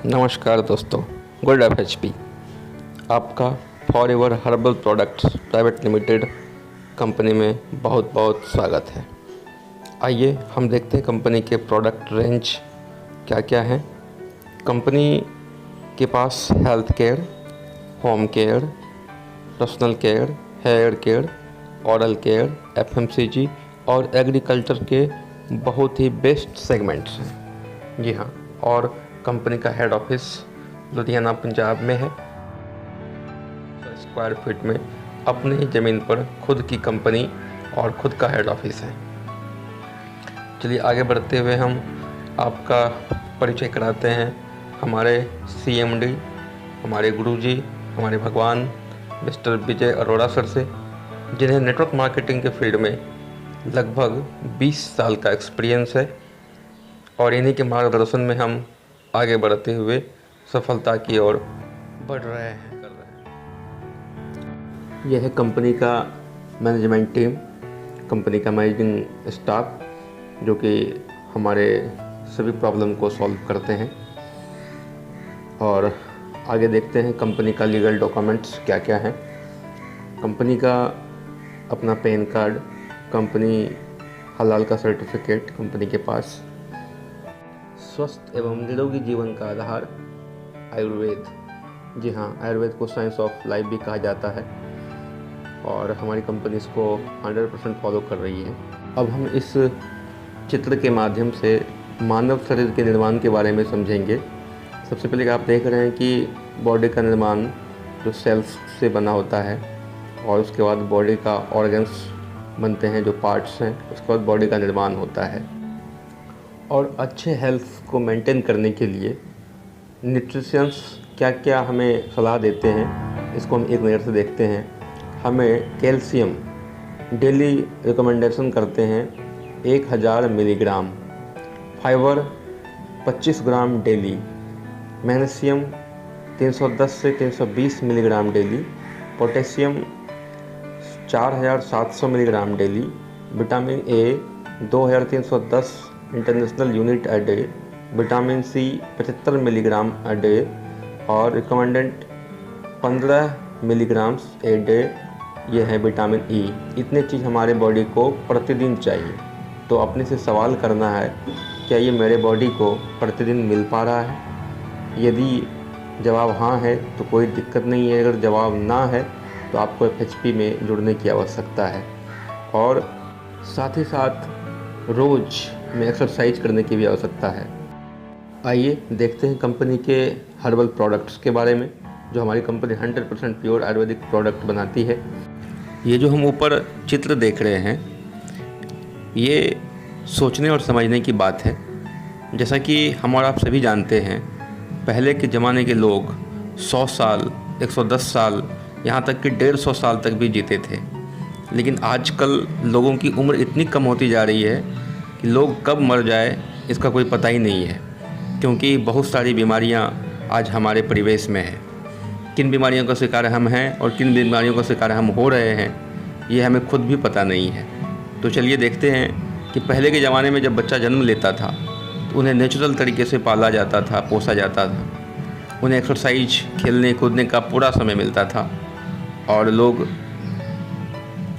नमस्कार दोस्तों, good FHP आपका forever herbal products private limited company में बहुत बहुत स्वागत है। आइए हम देखते हैं कंपनी के प्रोडक्ट रेंज क्या क्या हैं। कंपनी के पास health care, home care, personal care, hair care, oral care, FMCG और एग्रीकल्चर के बहुत ही बेस्ट सेगमेंट्स हैं। जी हाँ, और कंपनी का हेड ऑफिस लुधियाना पंजाब में है। स्क्वायर फीट में अपनी ही ज़मीन पर खुद की कंपनी और खुद का हेड ऑफिस है। चलिए आगे बढ़ते हुए हम आपका परिचय कराते हैं हमारे CMD, हमारे गुरुजी, हमारे भगवान मिस्टर विजय अरोड़ा सर से, जिन्हें नेटवर्क मार्केटिंग के फील्ड में लगभग 20 साल का एक्सपीरियंस है और इन्हीं के मार्गदर्शन में हम आगे बढ़ते हुए सफलता की ओर बढ़ रहे हैं। यह है कंपनी का मैनेजमेंट टीम, कंपनी का मैनेजिंग स्टाफ, जो कि हमारे सभी प्रॉब्लम को सॉल्व करते हैं। और आगे देखते हैं कंपनी का लीगल डॉक्यूमेंट्स क्या क्या हैं। कंपनी का अपना पैन कार्ड, कंपनी हलाल का सर्टिफिकेट कंपनी के पास। स्वस्थ एवं निरोगी जीवन का आधार आयुर्वेद। जी हाँ, आयुर्वेद को साइंस ऑफ लाइफ भी कहा जाता है और हमारी कंपनी इसको 100% फॉलो कर रही है। अब हम इस चित्र के माध्यम से मानव शरीर के निर्माण के बारे में समझेंगे। सबसे पहले आप देख रहे हैं कि बॉडी का निर्माण जो सेल्स से बना होता है, और उसके बाद बॉडी का ऑर्गन्स बनते हैं, जो पार्ट्स हैं, उसके बाद बॉडी का निर्माण होता है। और अच्छे हेल्थ को मेंटेन करने के लिए न्यूट्रिशंस क्या क्या हमें सलाह देते हैं, इसको हम एक नज़र से देखते हैं। हमें कैल्शियम डेली रिकमेंडेशन करते हैं 1000 मिलीग्राम, फाइबर 25 ग्राम डेली, मैग्नीशियम 310 से 320 milligram daily, potassium 4700 milligram daily, vitamin A 2310 international unit a day, vitamin C 75 milligram a day और रिकमेंडेड 15 मिलीग्राम्स ए डे। ये है विटामिन E। इतने चीज़ हमारे बॉडी को प्रतिदिन चाहिए। तो अपने से सवाल करना है, क्या ये मेरे बॉडी को प्रतिदिन मिल पा रहा है? यदि जवाब हाँ है तो कोई दिक्कत नहीं है। अगर जवाब ना है तो आपको FHP में जुड़ने की आवश्यकता है। और साथ ही साथ रोज़ में एक्सरसाइज करने की भी आवश्यकता है। आइए देखते हैं कंपनी के हर्बल प्रोडक्ट्स के बारे में, जो हमारी कंपनी 100% प्योर आयुर्वेदिक प्रोडक्ट बनाती है। ये जो हम ऊपर चित्र देख रहे हैं, ये सोचने और समझने की बात है। जैसा कि हम और आप सभी जानते हैं, पहले के ज़माने के लोग 100 साल, 110 साल, यहाँ तक कि 150 साल तक भी जीते थे। लेकिन आजकल लोगों की उम्र इतनी कम होती जा रही है कि लोग कब मर जाए इसका कोई पता ही नहीं है, क्योंकि बहुत सारी बीमारियां आज हमारे परिवेश में हैं। किन बीमारियों का शिकार हम हैं और किन बीमारियों का शिकार हम हो रहे हैं, ये हमें खुद भी पता नहीं है। तो चलिए देखते हैं कि पहले के ज़माने में जब बच्चा जन्म लेता था तो उन्हें नेचुरल तरीके से पाला जाता था, पोसा जाता था। उन्हें एक्सरसाइज, खेलने कूदने का पूरा समय मिलता था और लोग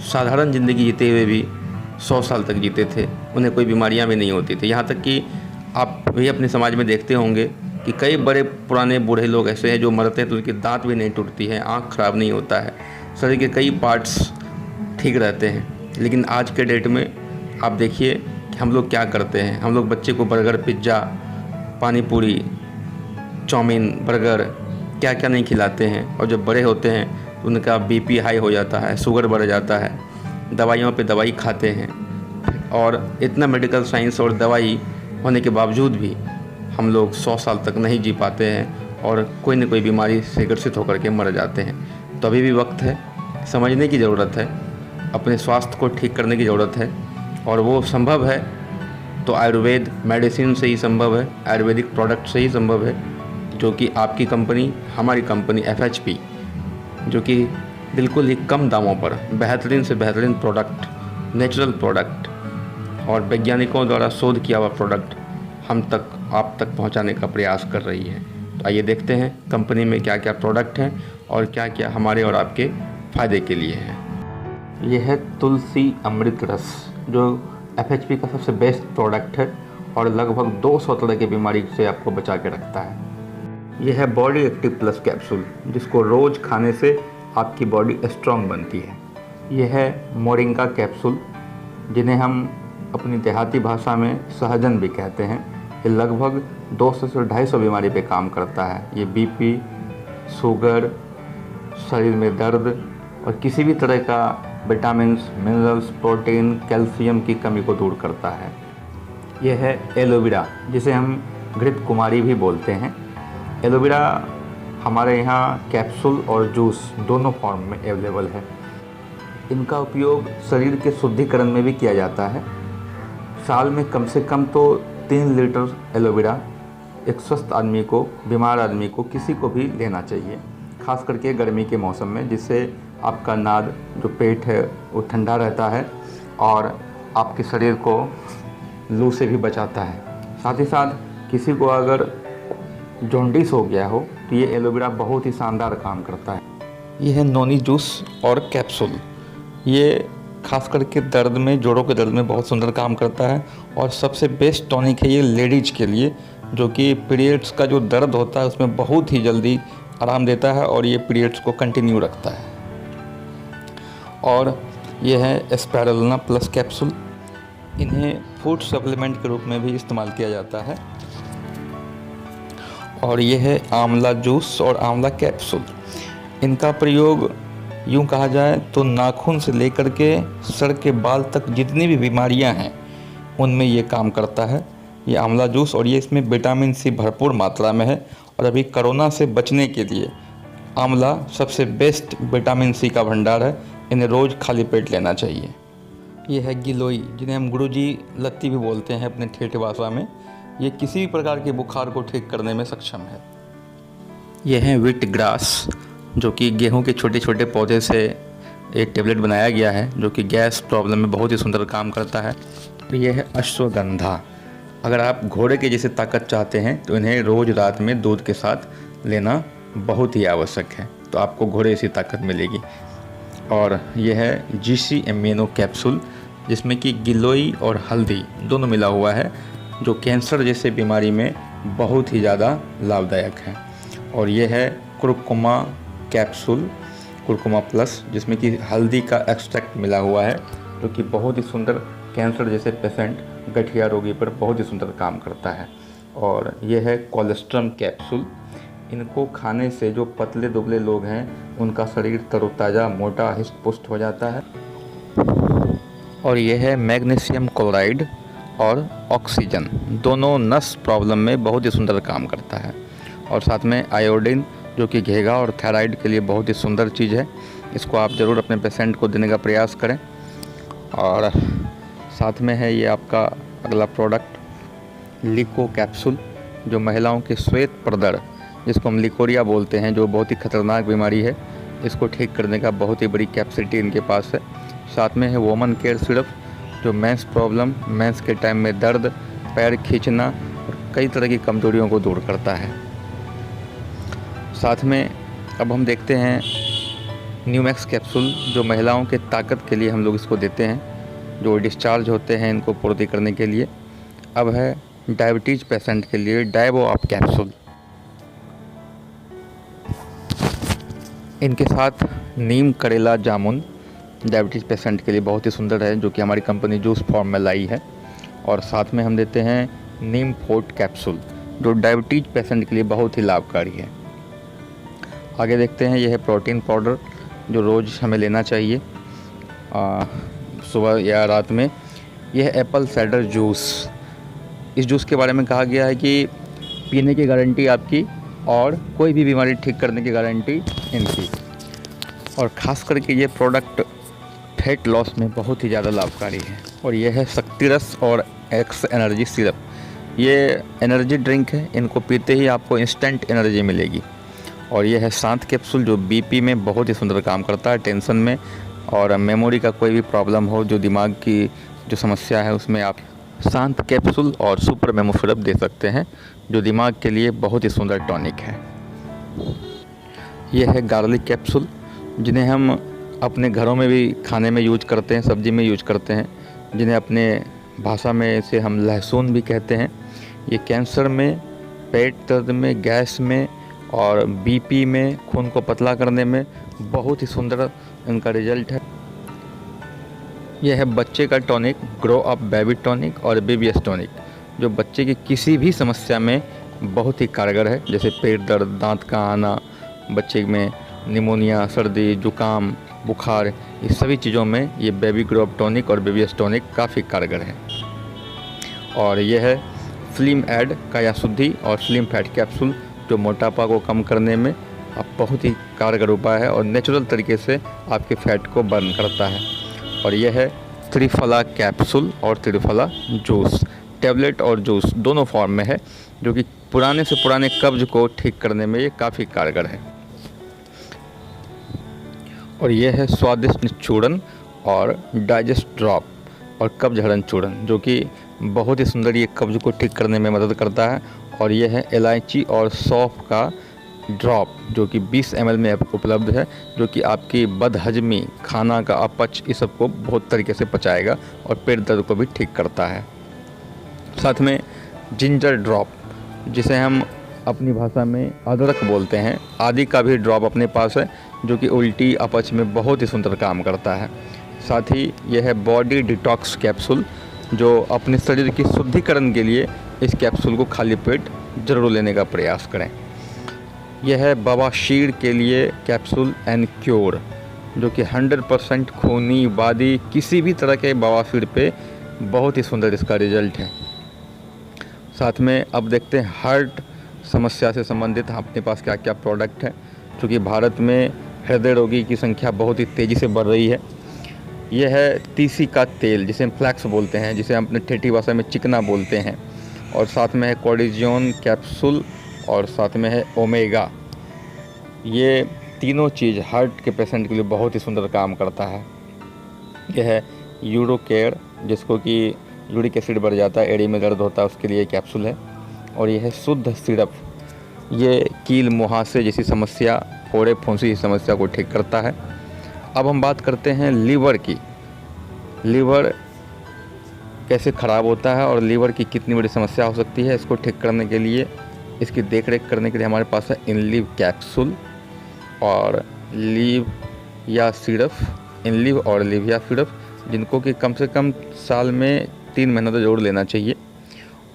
साधारण ज़िंदगी जीते हुए भी 100 साल तक जीते थे। उन्हें कोई बीमारियां भी नहीं होती थी। यहाँ तक कि आप भी अपने समाज में देखते होंगे कि कई बड़े पुराने बूढ़े लोग ऐसे हैं जो मरते हैं तो उनकी दांत भी नहीं टूटती है, आँख ख़राब नहीं होता है, शरीर के कई पार्ट्स ठीक रहते हैं। लेकिन आज के डेट में आप देखिए कि हम लोग क्या करते हैं। हम लोग बच्चे को बर्गर, पिज़्ज़ा, पानी पूरी, चाउमीन, बर्गर क्या क्या नहीं खिलाते हैं, और जब बड़े होते हैं तो उनका BP हाई हो जाता है, शुगर बढ़ जाता है, दवाइयों पे दवाई खाते हैं। और इतना मेडिकल साइंस और दवाई होने के बावजूद भी हम लोग 100 साल तक नहीं जी पाते हैं और कोई न कोई बीमारी से ग्रसित होकर के मर जाते हैं। तो अभी भी वक्त है, समझने की ज़रूरत है, अपने स्वास्थ्य को ठीक करने की ज़रूरत है। और वो संभव है तो आयुर्वेद मेडिसिन से ही संभव है, आयुर्वेदिक प्रोडक्ट से ही संभव है, जो कि आपकी कंपनी, हमारी कंपनी FHP, जो कि बिल्कुल ही कम दामों पर बेहतरीन से बेहतरीन प्रोडक्ट, नेचुरल प्रोडक्ट और वैज्ञानिकों द्वारा शोध किया हुआ प्रोडक्ट हम तक, आप तक पहुंचाने का प्रयास कर रही है। तो आइए देखते हैं कंपनी में क्या क्या प्रोडक्ट हैं और क्या क्या हमारे और आपके फ़ायदे के लिए है। यह है तुलसी अमृत रस, जो FHP का सबसे बेस्ट प्रोडक्ट है और लगभग 200 तरह की बीमारी से आपको बचा के रखता है। यह है बॉडी एक्टिव प्लस कैप्सूल, जिसको रोज़ खाने से आपकी बॉडी स्ट्रॉन्ग बनती है। यह है मोरिंगा कैप्सूल, जिन्हें हम अपनी देहाती भाषा में सहजन भी कहते हैं। ये लगभग 200 से 250 बीमारी पे काम करता है। ये BP, शुगर, शरीर में दर्द और किसी भी तरह का विटामिन्स, मिनरल्स, प्रोटीन, कैल्शियम की कमी को दूर करता है। यह है एलोवेरा, जिसे हम घृत कुमारी भी बोलते हैं। एलोवेरा हमारे यहाँ कैप्सूल और जूस दोनों फॉर्म में अवेलेबल है। इनका उपयोग शरीर के शुद्धिकरण में भी किया जाता है। साल में कम से कम तो 3 लीटर एलोवेरा एक स्वस्थ आदमी को, बीमार आदमी को, किसी को भी लेना चाहिए, खास करके गर्मी के मौसम में, जिससे आपका नाद, जो पेट है, वो ठंडा रहता है और आपके शरीर को लू से भी बचाता है। साथ ही साथ किसी को अगर जॉन्डिस हो गया हो तो ये एलोवेरा बहुत ही शानदार काम करता है। यह है नोनी जूस और कैप्सूल। ये खास करके दर्द में, जोड़ों के दर्द में बहुत सुंदर काम करता है और सबसे बेस्ट टॉनिक है ये लेडीज के लिए, जो कि पीरियड्स का जो दर्द होता है उसमें बहुत ही जल्दी आराम देता है और ये पीरियड्स को कंटिन्यू रखता है। और ये है स्पाइरुलिना प्लस कैप्सूल। इन्हें फूड सप्लीमेंट के रूप में भी इस्तेमाल किया जाता है। और ये है आंवला जूस और आंवला कैप्सूल। इनका प्रयोग यूँ कहा जाए तो नाखून से लेकर के सर के बाल तक जितनी भी बीमारियां हैं उनमें ये काम करता है, ये आंवला जूस। और ये इसमें विटामिन C भरपूर मात्रा में है और अभी कोरोना से बचने के लिए आंवला सबसे बेस्ट विटामिन C का भंडार है। इन्हें रोज़ खाली पेट लेना चाहिए। ये है गिलोई, जिन्हें हम गुरुजी लत्ती भी बोलते हैं अपने ठेठ भाषा में। ये किसी भी प्रकार के बुखार को ठीक करने में सक्षम है। यह है व्हीट ग्रास, जो कि गेहूं के छोटे छोटे पौधे से एक टेबलेट बनाया गया है, जो कि गैस प्रॉब्लम में बहुत ही सुंदर काम करता है। तो यह है अश्वगंधा। अगर आप घोड़े के जैसे ताकत चाहते हैं तो इन्हें रोज़ रात में दूध के साथ लेना बहुत ही आवश्यक है, तो आपको घोड़े जैसी ताकत मिलेगी। और यह है GC एमिनो कैप्सूल, जिसमें कि गिलोई और हल्दी दोनों मिला हुआ है, जो कैंसर जैसे बीमारी में बहुत ही ज़्यादा लाभदायक है। और यह है कुरकुमा कैप्सूल, कुरकुमा प्लस, जिसमें कि हल्दी का एक्सट्रैक्ट मिला हुआ है, जो कि बहुत ही सुंदर कैंसर जैसे पेशेंट, गठिया रोगी पर बहुत ही सुंदर काम करता है। और यह है कोलेस्ट्रम कैप्सूल। इनको खाने से जो पतले दुबले लोग हैं उनका शरीर तरोताज़ा, मोटा, हिस्ट पुष्ट हो जाता है। और यह है मैग्नीशियम क्लोराइड और ऑक्सीजन, दोनों नस प्रॉब्लम में बहुत ही सुंदर काम करता है। और साथ में आयोडीन, जो कि घेगा और थायराइड के लिए बहुत ही सुंदर चीज़ है। इसको आप ज़रूर अपने पेशेंट को देने का प्रयास करें। और साथ में है ये आपका अगला प्रोडक्ट लिको कैप्सूल, जो महिलाओं के श्वेत प्रदर, जिसको हम लिकोरिया बोलते हैं, जो बहुत ही खतरनाक बीमारी है, इसको ठीक करने का बहुत ही बड़ी कैपेसिटी इनके पास है। साथ में है वोमन केयर सिरप, जो मेंस प्रॉब्लम, मेंस के टाइम में दर्द, पैर खींचना और कई तरह की कमजोरियों को दूर करता है। साथ में अब हम देखते हैं न्यूमैक्स कैप्सूल, जो महिलाओं के ताकत के लिए हम लोग इसको देते हैं, जो डिस्चार्ज होते हैं इनको पूर्ति करने के लिए। अब है डायबिटीज़ पेशेंट के लिए डायबो आप कैप्सूल। इनके साथ नीम करेला जामुन डायबिटीज़ पेशेंट के लिए बहुत ही सुंदर है, जो कि हमारी कंपनी जूस फॉर्म में लाई है। और साथ में हम देते हैं नीम फोर्ट कैप्सूल, जो डायबिटीज़ पेशेंट के लिए बहुत ही लाभकारी है। आगे देखते हैं, यह है प्रोटीन पाउडर, जो रोज़ हमें लेना चाहिए सुबह या रात में। यह है एप्पल साइडर जूस। इस जूस के बारे में कहा गया है कि पीने की गारंटी आपकी और कोई भी बीमारी ठीक करने की गारंटी इनकी। और ख़ास करके ये प्रोडक्ट फैट लॉस में बहुत ही ज़्यादा लाभकारी है। और यह है शक्ति रस और एक्स एनर्जी सिरप। ये एनर्जी ड्रिंक है, इनको पीते ही आपको इंस्टेंट एनर्जी मिलेगी। और यह है शांत कैप्सूल, जो BP में बहुत ही सुंदर काम करता है, टेंशन में और मेमोरी का कोई भी प्रॉब्लम हो, जो दिमाग की जो समस्या है उसमें आप शांत कैप्सूल और सुपर मेमो सिरप दे सकते हैं, जो दिमाग के लिए बहुत ही सुंदर टॉनिक है। यह है गार्लिक कैप्सूल, जिन्हें हम अपने घरों में भी खाने में यूज करते हैं, सब्जी में यूज करते हैं, जिन्हें अपने भाषा में इसे हम लहसुन भी कहते हैं। ये कैंसर में, पेट दर्द में, गैस में और बीपी में, खून को पतला करने में बहुत ही सुंदर इनका रिजल्ट है। यह है बच्चे का tonic, grow up baby tonic और बेबीएस टॉनिक, जो बच्चे की किसी भी समस्या में बहुत ही कारगर है, जैसे पेट दर्द, दांत का आना, बच्चे में निमोनिया, सर्दी, जुकाम, बुखार, इस सभी चीज़ों में ये बेबी ग्रो अप टॉनिक और बेबीएस टॉनिक काफ़ी कारगर है। और यह है स्लिम एड काया शुद्धि और स्लिम फैट कैप्सूल, जो मोटापा को कम करने में अब बहुत ही कारगर उपाय है और नेचुरल तरीके से आपके फैट को बर्न करता है। और यह है त्रिफला कैप्सूल और त्रिफला जूस, टैबलेट और जूस दोनों फॉर्म में है, जो कि पुराने से पुराने कब्ज को ठीक करने में ये काफ़ी कारगर है। और यह है स्वादिष्ट चूर्ण और डाइजेस्ट ड्रॉप और कब्ज हरण चूर्ण, जो कि बहुत ही सुंदर ये कब्ज को ठीक करने में मदद करता है। और यह है इलायची और सौंफ का ड्रॉप, जो कि 20 ml में उपलब्ध है, जो कि आपकी बदहजमी, खाना का अपच, इस सब को बहुत तरीके से पचाएगा और पेट दर्द को भी ठीक करता है। साथ में जिंजर ड्रॉप, जिसे हम अपनी भाषा में अदरक बोलते हैं, आदि का भी ड्रॉप अपने पास है, जो कि उल्टी, अपच में बहुत ही सुंदर काम करता है। साथ ही यह है बॉडी डिटॉक्स कैप्सूल, जो अपने शरीर की शुद्धिकरण के लिए इस कैप्सूल को खाली पेट जरूर लेने का प्रयास करें। यह है बवासीर के लिए कैप्सूल एंड क्योर, जो कि 100% खूनी, वादी, किसी भी तरह के बवासीर पे बहुत ही सुंदर इसका रिजल्ट है। साथ में अब देखते हैं हार्ट समस्या से संबंधित अपने पास क्या क्या प्रोडक्ट है, क्योंकि भारत में हृदय रोगी की संख्या बहुत ही तेज़ी से बढ़ रही है। यह है तीसी का तेल, जिसे हम फ्लैक्स बोलते हैं, जिसे हम अपने ठेठी भाषा में चिकना बोलते हैं। और साथ में है कॉर्टिजोन कैप्सूल और साथ में है ओमेगा। ये तीनों चीज़ हार्ट के पेशेंट के लिए बहुत ही सुंदर काम करता है। यह है यूरोकेयर, जिसको कि यूरिक एसिड बढ़ जाता है, एड़ी में दर्द होता है, उसके लिए कैप्सूल है। और यह है शुद्ध सिरप, ये कील मुहासे जैसी समस्या, फोड़े फुंसी की समस्या को ठीक करता है। अब हम बात करते हैं लीवर की। लीवर कैसे ख़राब होता है और लीवर की कितनी बड़ी समस्या हो सकती है, इसको ठीक करने के लिए, इसकी देखरेख करने के लिए हमारे पास है इनलिव कैप्सूल और लीव या सिरप, इनलिव और लिविया सिरप, जिनको कि कम से कम साल में 3 महीना तो ज़रूर लेना चाहिए।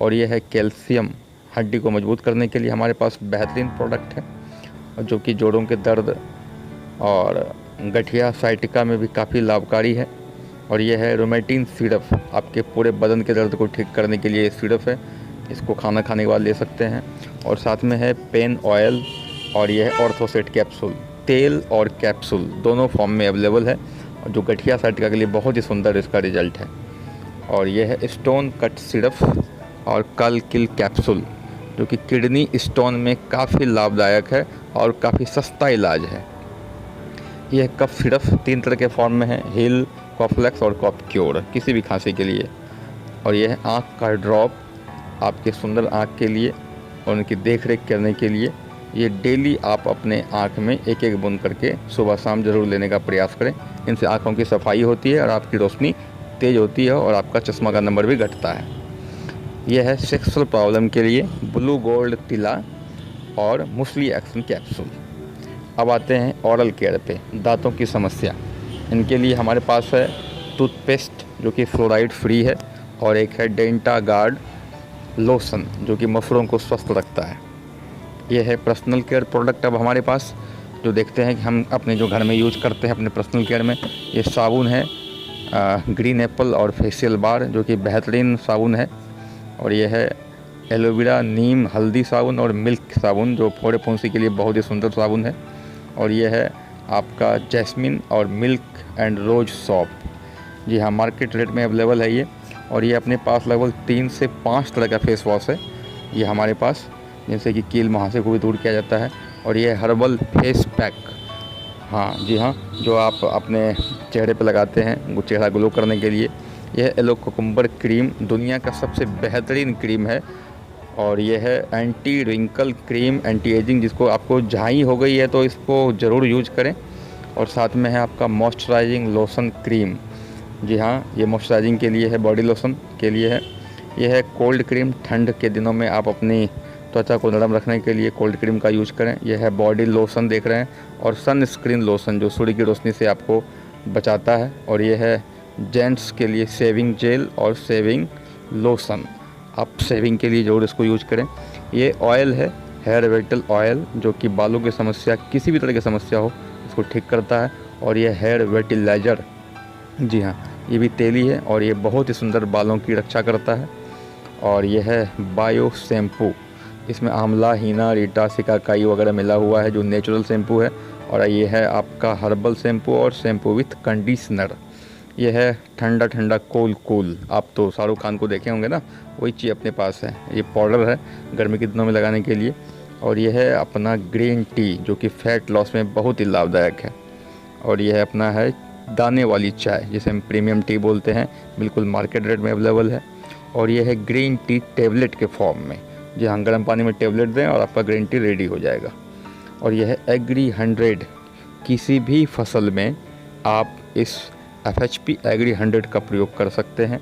और यह है कैल्शियम, हड्डी को मजबूत करने के लिए हमारे पास बेहतरीन प्रोडक्ट है, जो कि जोड़ों के दर्द और गठिया, साइटिका में भी काफ़ी लाभकारी है। और यह है रोमेटिन सिरप, आपके पूरे बदन के दर्द को ठीक करने के लिए सिरप है, इसको खाना खाने के बाद ले सकते हैं। और साथ में है पेन ऑयल और यह है ऑर्थोसेट कैप्सूल, तेल और कैप्सूल दोनों फॉर्म में अवेलेबल है, और जो गठिया, साइटिका के लिए बहुत ही सुंदर इसका रिजल्ट है। और यह है स्टोन कट सिरप और कल किल कैप्सूल, जो कि किडनी स्टोन में काफ़ी लाभदायक है और काफ़ी सस्ता इलाज है। यह कफ सिरप 3 तरह के फॉर्म में है, हिल, कॉफ्लेक्स और कॉफ क्योर, किसी भी खांसी के लिए। और यह है आँख का ड्रॉप, आपके सुंदर आँख के लिए और उनकी देख रेख करने के लिए। ये डेली आप अपने आँख में एक एक बूंद करके सुबह शाम ज़रूर लेने का प्रयास करें। इनसे आँखों की सफाई होती है और आपकी रोशनी तेज़ होती है और आपका चश्मा का नंबर भी घटता है। यह है सेक्सुअल प्रॉब्लम के लिए ब्लू गोल्ड तिला और मुस्ली एक्शन कैप्सूल। अब आते हैं ओरल केयर पे, दांतों की समस्या। इनके लिए हमारे पास है टूथपेस्ट, जो कि फ्लोराइड फ्री है, और एक है डेंटा गार्ड लोशन, जो कि मसूड़ों को स्वस्थ रखता है। यह है पर्सनल केयर प्रोडक्ट अब हमारे पास, जो देखते हैं कि हम अपने जो घर में यूज करते हैं अपने पर्सनल केयर में। ये साबुन है ग्रीन एप्पल और फेशियल बार, जो कि बेहतरीन साबुन है। और यह है एलोवेरा, नीम, हल्दी साबुन और मिल्क साबुन, जो फोड़े फुंसी के लिए बहुत ही सुंदर साबुन है। और यह है आपका जैस्मिन और मिल्क एंड रोज सॉप, जी हाँ, मार्केट रेट में अवेलेबल है ये। और ये अपने पास लगभग 3 से 5 तरह का फेस वॉश है ये हमारे पास, जिनसे कि कील मुहासे को भी दूर किया जाता है। और ये हर्बल फेस पैक, हाँ जी हाँ, जो आप अपने चेहरे पे लगाते हैं चेहरा ग्लो करने के लिए। यह एलो कुकुम्बर क्रीम दुनिया का सबसे बेहतरीन क्रीम है और यह है anti wrinkle cream, anti ageing, जिसको आपको झाई हो गई है तो इसको ज़रूर यूज करें। और साथ में है आपका मॉइस्चराइजिंग लोशन क्रीम। जी हाँ, ये मॉइस्चराइजिंग के लिए है, बॉडी लोशन के लिए है। यह है कोल्ड क्रीम, ठंड के दिनों में आप अपनी त्वचा को नरम रखने के लिए कोल्ड क्रीम का यूज करें। यह है बॉडी लोशन देख रहे हैं, और सन स्क्रीन लोशन जो सूर्य की रोशनी से आपको बचाता है। और यह है जेंट्स के लिए शेविंग जेल और शेविंग लोशन, आप शेविंग के लिए ज़रूर इसको यूज करें। ये ऑयल है हेयर वेटल ऑयल, जो कि बालों की समस्या, किसी भी तरह की समस्या हो इसको ठीक करता है। और ये हेयर वेटिलाइजर, जी हाँ, ये भी तेली है और ये बहुत ही सुंदर बालों की रक्षा करता है। और यह है बायो शैम्पू, इसमें आंवला, हीना, रीटा, सिकाकाई वगैरह मिला हुआ है जो नेचुरल शैम्पू है। और ये है आपका हर्बल शैम्पू और शैम्पू विथ कंडीशनर। ये है ठंडा ठंडा कूल, आप तो शाहरुख खान को देखे होंगे ना, वही चीज़ अपने पास है। ये पाउडर है गर्मी के दिनों में लगाने के लिए। और ये है अपना ग्रीन टी, जो कि फ़ैट लॉस में बहुत ही लाभदायक है। और यह है अपना है दाने वाली चाय, जिसे हम प्रीमियम टी बोलते हैं, बिल्कुल मार्केट रेट में अवेलेबल है। और यह है ग्रीन टी टेबलेट के फॉर्म में, जी हाँ, गर्म पानी में टेबलेट दें और आपका ग्रीन टी रेडी हो जाएगा। और यह है एग्री 100, किसी भी फसल में आप इस FHP एग्री 100 का प्रयोग कर सकते हैं,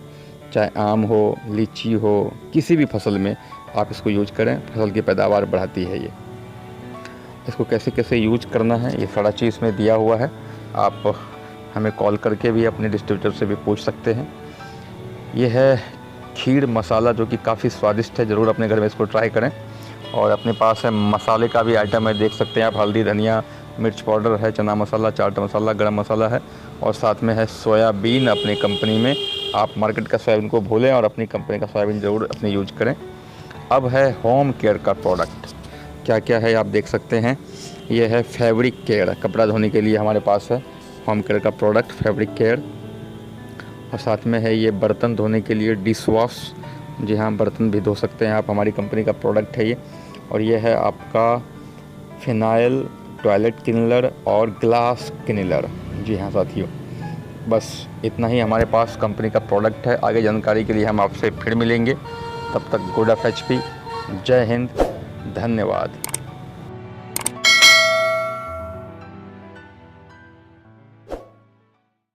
चाहे आम हो, लीची हो, किसी भी फसल में आप इसको यूज करें, फसल की पैदावार बढ़ाती है। ये इसको कैसे कैसे यूज करना है ये सारा चीज़ इसमें दिया हुआ है। आप हमें कॉल करके भी अपने डिस्ट्रीब्यूटर से भी पूछ सकते हैं। ये है खीर मसाला, जो कि काफ़ी स्वादिष्ट है, ज़रूर अपने घर में इसको ट्राई करें। और अपने पास है मसाले का भी आइटम है, देख सकते हैं आप, हल्दी, धनिया, मिर्च पाउडर है, चना मसाला, चाट मसाला, गरम मसाला है। और साथ में है सोयाबीन अपनी कंपनी में। आप मार्केट का सोयाबीन को भूलें और अपनी कंपनी का सोयाबीन ज़रूर अपने यूज करें। अब है होम केयर का प्रोडक्ट, क्या क्या है आप देख सकते हैं। ये है फैब्रिक केयर, कपड़ा धोने के लिए हमारे पास है होम केयर का प्रोडक्ट फैब्रिक केयर। और साथ में है ये बर्तन धोने के लिए डिश वॉश, जी हाँ, बर्तन भी धो सकते हैं आप, हमारी कंपनी का प्रोडक्ट है ये। और ये है आपका फिनाइल टॉयलेट क्लीनर और ग्लास क्लीनर, जी हाँ साथियों, बस इतना ही हमारे पास कंपनी का प्रोडक्ट है। आगे जानकारी के लिए हम आपसे फिर मिलेंगे, तब तक गुड FHP, जय हिंद, धन्यवाद।